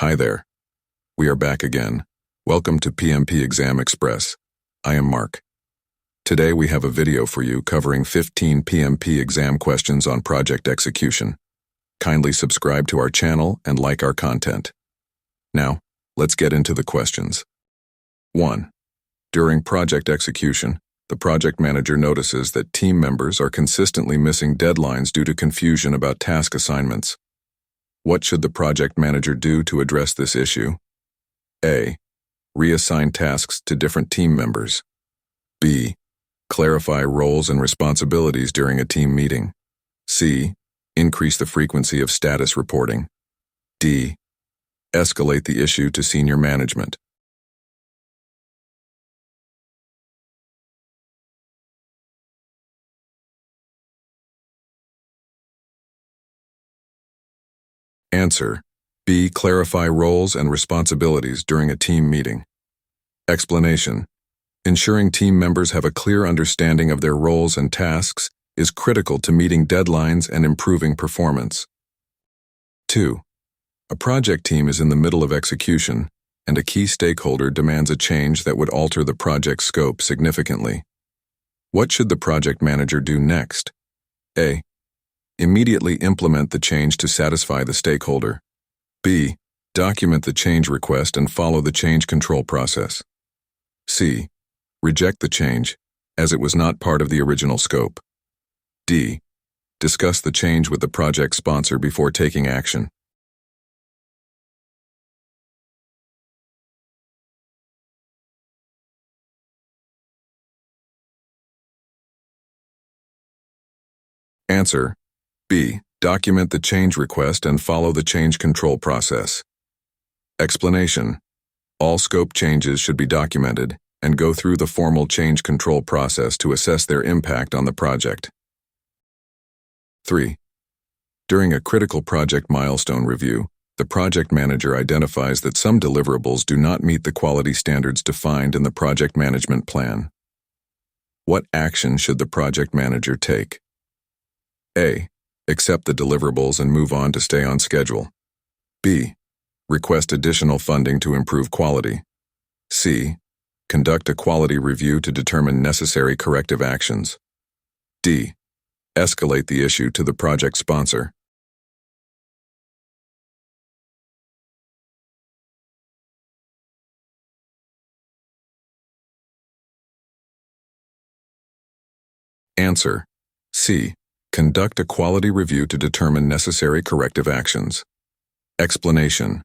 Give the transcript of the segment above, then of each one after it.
Hi there. We are back again. Welcome to PMP Exam Express. I am Mark. Today we have a video for you covering 15 PMP exam questions on project execution. Kindly subscribe to our channel and like our content. Now, let's get into the questions. 1. During project execution, the project manager notices that team members are consistently missing deadlines due to confusion about task assignments. What should the project manager do to address this issue? A. Reassign tasks to different team members. B. Clarify roles and responsibilities during a team meeting. C. Increase the frequency of status reporting. D. Escalate the issue to senior management. Answer: B. Clarify roles and responsibilities during a team meeting. Explanation: ensuring team members have a clear understanding of their roles and tasks is critical to meeting deadlines and improving performance. 2. A project team is in the middle of execution, and a key stakeholder demands a change that would alter the project's scope significantly. What should the project manager do next? A. Immediately implement the change to satisfy the stakeholder. B. Document the change request and follow the change control process. C. Reject the change, as it was not part of the original scope. D. Discuss the change with the project sponsor before taking action. Answer: B. Document the change request and follow the change control process. Explanation: all scope changes should be documented and go through the formal change control process to assess their impact on the project. 3. During a critical project milestone review, the project manager identifies that some deliverables do not meet the quality standards defined in the project management plan. What action should the project manager take? A. Accept the deliverables and move on to stay on schedule. B. Request additional funding to improve quality. C. Conduct a quality review to determine necessary corrective actions. D. Escalate the issue to the project sponsor. Answer: C. Conduct a quality review to determine necessary corrective actions. Explanation: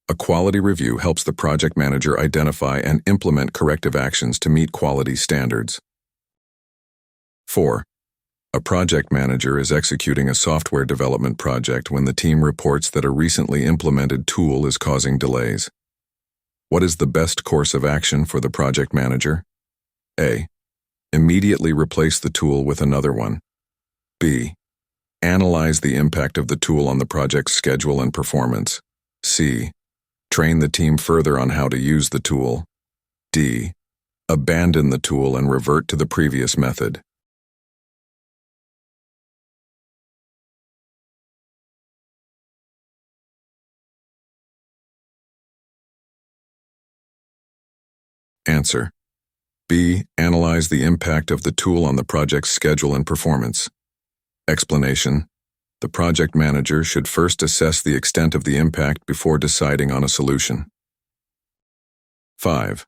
a quality review helps the project manager identify and implement corrective actions to meet quality standards. 4. A project manager is executing a software development project when the team reports that a recently implemented tool is causing delays. What is the best course of action for the project manager? A. Immediately replace the tool with another one. B. Analyze the impact of the tool on the project's schedule and performance. C. Train the team further on how to use the tool. D. Abandon the tool and revert to the previous method. Answer: B. Analyze the impact of the tool on the project's schedule and performance. Explanation: the project manager should first assess the extent of the impact before deciding on a solution. 5.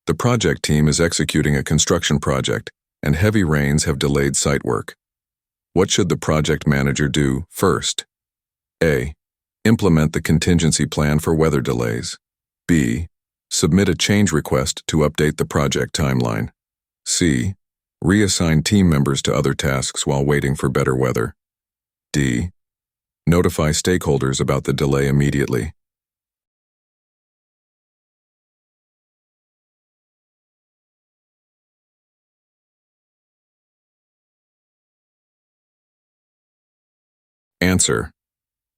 The project team is executing a construction project, and heavy rains have delayed site work. What should the project manager do first? A. Implement the contingency plan for weather delays. B. Submit a change request to update the project timeline. C. Reassign team members to other tasks while waiting for better weather. D. Notify stakeholders about the delay immediately. Answer: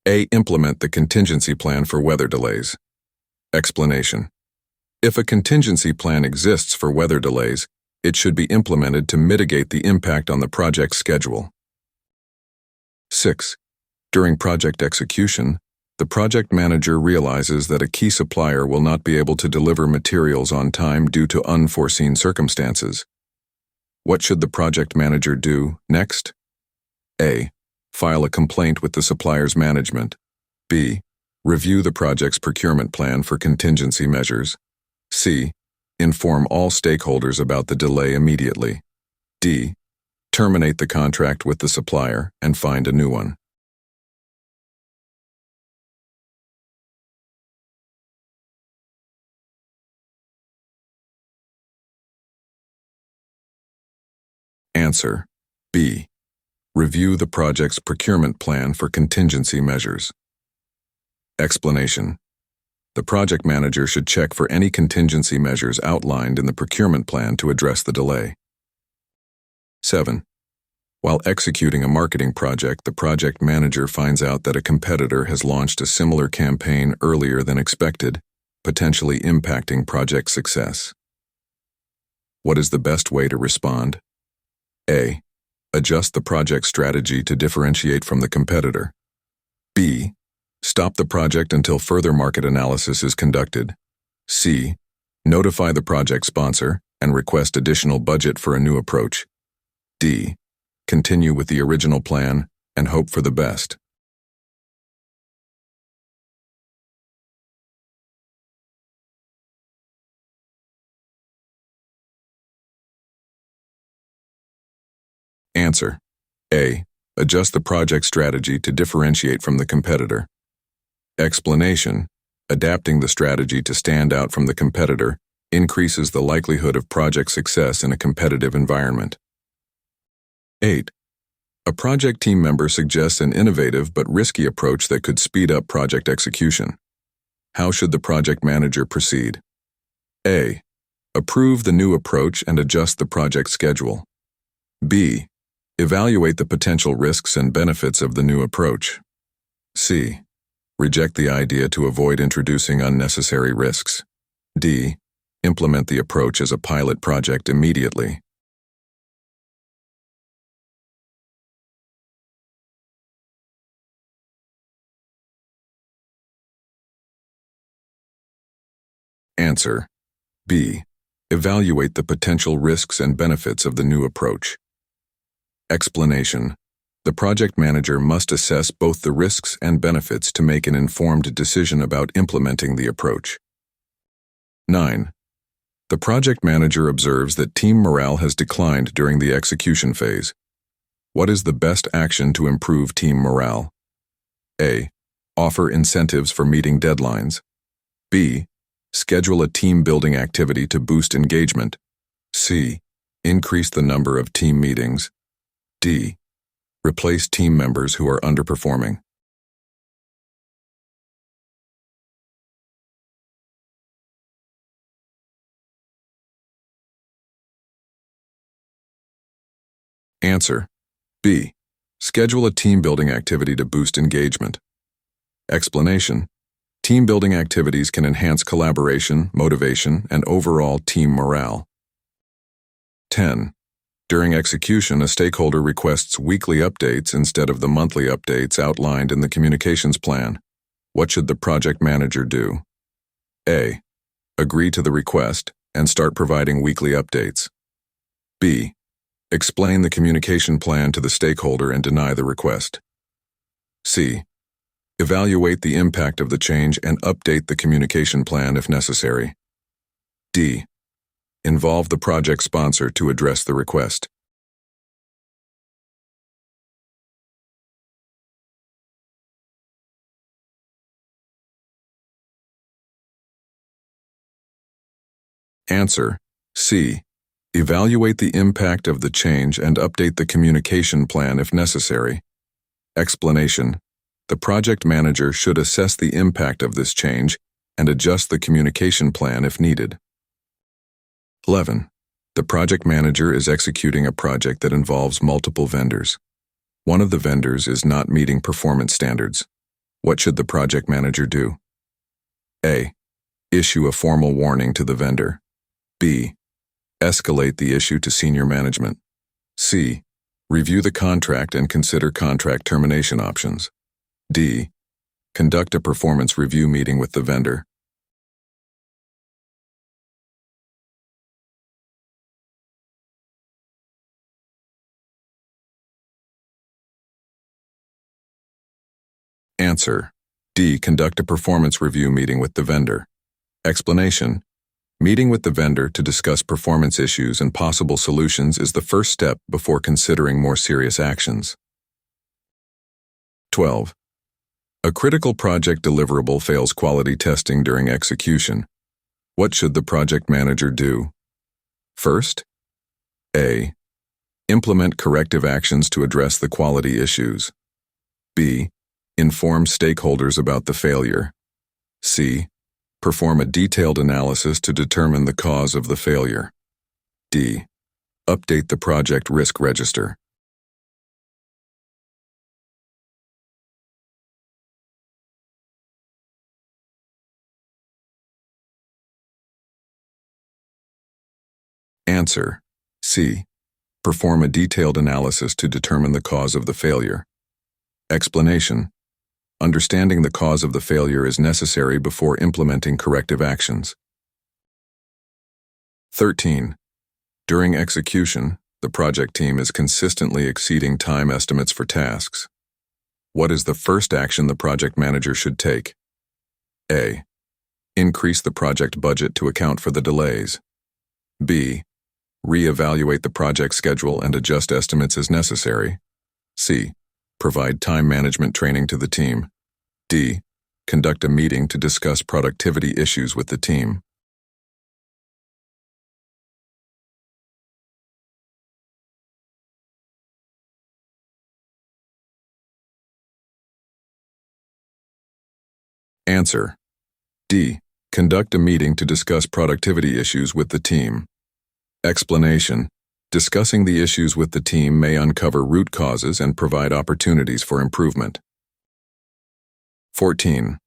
A. Implement the contingency plan for weather delays. Explanation: if a contingency plan exists for weather delays, it should be implemented to mitigate the impact on the project schedule. 6. During project execution, The project manager realizes that a key supplier will not be able to deliver materials on time due to unforeseen circumstances. What should the project manager do next? A. File a complaint with the supplier's management. B. Review the project's procurement plan for contingency measures. C. Inform all stakeholders about the delay immediately. D. Terminate the contract with the supplier and find a new one. Answer: B. Review the project's procurement plan for contingency measures. Explanation: the project manager should check for any contingency measures outlined in the procurement plan to address the delay. 7. While executing a marketing project, the project manager finds out that a competitor has launched a similar campaign earlier than expected, potentially impacting project success. What is the best way to respond? A. Adjust the project strategy to differentiate from the competitor. B. Stop the project until further market analysis is conducted. C. Notify the project sponsor and request additional budget for a new approach. D. Continue with the original plan and hope for the best. Answer: A. Adjust the project strategy to differentiate from the competitor. Explanation: adapting the strategy to stand out from the competitor increases the likelihood of project success in a competitive environment. 8. A project team member suggests an innovative but risky approach that could speed up project execution. How should the project manager proceed? A. Approve the new approach and adjust the project schedule. B. Evaluate the potential risks and benefits of the new approach. C. Reject the idea to avoid introducing unnecessary risks. D. Implement the approach as a pilot project immediately. Answer: B. Evaluate the potential risks and benefits of the new approach. Explanation: the project manager must assess both the risks and benefits to make an informed decision about implementing the approach. 9. The project manager observes that team morale has declined during the execution phase. What is the best action to improve team morale? A. Offer incentives for meeting deadlines. B. Schedule a team-building activity to boost engagement. C. Increase the number of team meetings. D. Replace team members who are underperforming. Answer: B. Schedule a team-building activity to boost engagement. Explanation: team-building activities can enhance collaboration, motivation, and overall team morale. 10. During execution, a stakeholder requests weekly updates instead of the monthly updates outlined in the communications plan. What should the project manager do? A. Agree to the request and start providing weekly updates. B. Explain the communication plan to the stakeholder and deny the request. C. Evaluate the impact of the change and update the communication plan if necessary. D. Involve the project sponsor to address the request. Answer: C. Evaluate the impact of the change and update the communication plan if necessary. Explanation: the project manager should assess the impact of this change and adjust the communication plan if needed. 11. The project manager is executing a project that involves multiple vendors. One of the vendors is not meeting performance standards. What should the project manager do? A. Issue a formal warning to the vendor. B. Escalate the issue to senior management. C. Review the contract and consider contract termination options. D. Conduct a performance review meeting with the vendor. Answer. D. Conduct a performance review meeting with the vendor. Explanation. Meeting with the vendor to discuss performance issues and possible solutions is the first step before considering more serious actions. 12. A critical project deliverable fails quality testing during execution. What should the project manager do? First, A. Implement corrective actions to address the quality issues. B. Inform stakeholders about the failure. C. Perform a detailed analysis to determine the cause of the failure. D. Update the project risk register. Answer. C. Perform a detailed analysis to determine the cause of the failure. Explanation. Understanding the cause of the failure is necessary before implementing corrective actions. 13. During execution, the project team is consistently exceeding time estimates for tasks. What is the first action the project manager should take? A. Increase the project budget to account for the delays. B. Re-evaluate the project schedule and adjust estimates as necessary. C. Provide time management training to the team. D. Conduct a meeting to discuss productivity issues with the team. Answer. D. Conduct a meeting to discuss productivity issues with the team. Explanation. Discussing the issues with the team may uncover root causes and provide opportunities for improvement. 14.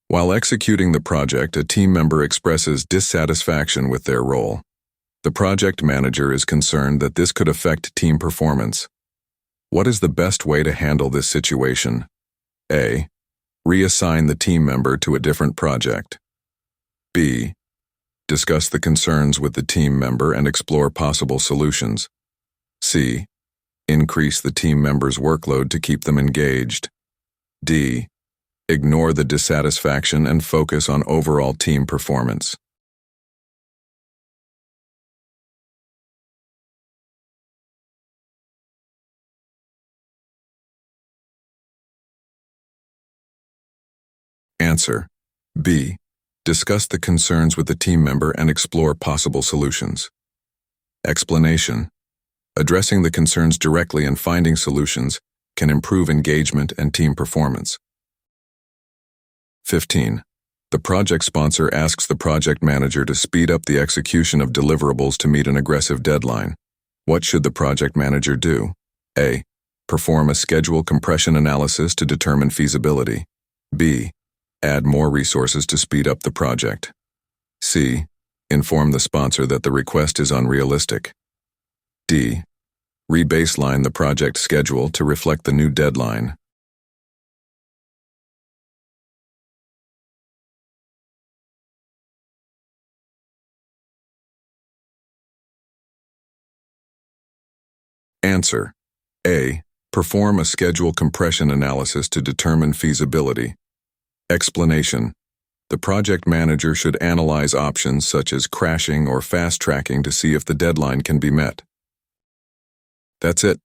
While executing the project, a team member expresses dissatisfaction with their role. The project manager is concerned that this could affect team performance. What is the best way to handle this situation? A. Reassign the team member to a different project. B. Discuss the concerns with the team member and explore possible solutions. C. Increase the team member's workload to keep them engaged. D. Ignore the dissatisfaction and focus on overall team performance. Answer. B. Discuss the concerns with the team member and explore possible solutions. Explanation. Addressing the concerns directly and finding solutions can improve engagement and team performance. 15. The project sponsor asks the project manager to speed up the execution of deliverables to meet an aggressive deadline. What should the project manager do? A. Perform a schedule compression analysis to determine feasibility. B. Add more resources to speed up the project. C. Inform the sponsor that the request is unrealistic. D. Re-baseline the project schedule to reflect the new deadline. Answer. A. Perform a schedule compression analysis to determine feasibility. Explanation. The project manager should analyze options such as crashing or fast-tracking to see if the deadline can be met. That's it.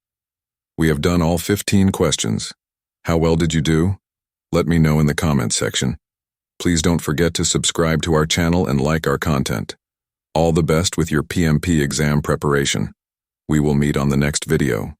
We have done all 15 questions. How well did you do? Let me know in the comments section. Please don't forget to subscribe to our channel and like our content. All the best with your PMP exam preparation. We will meet on the next video.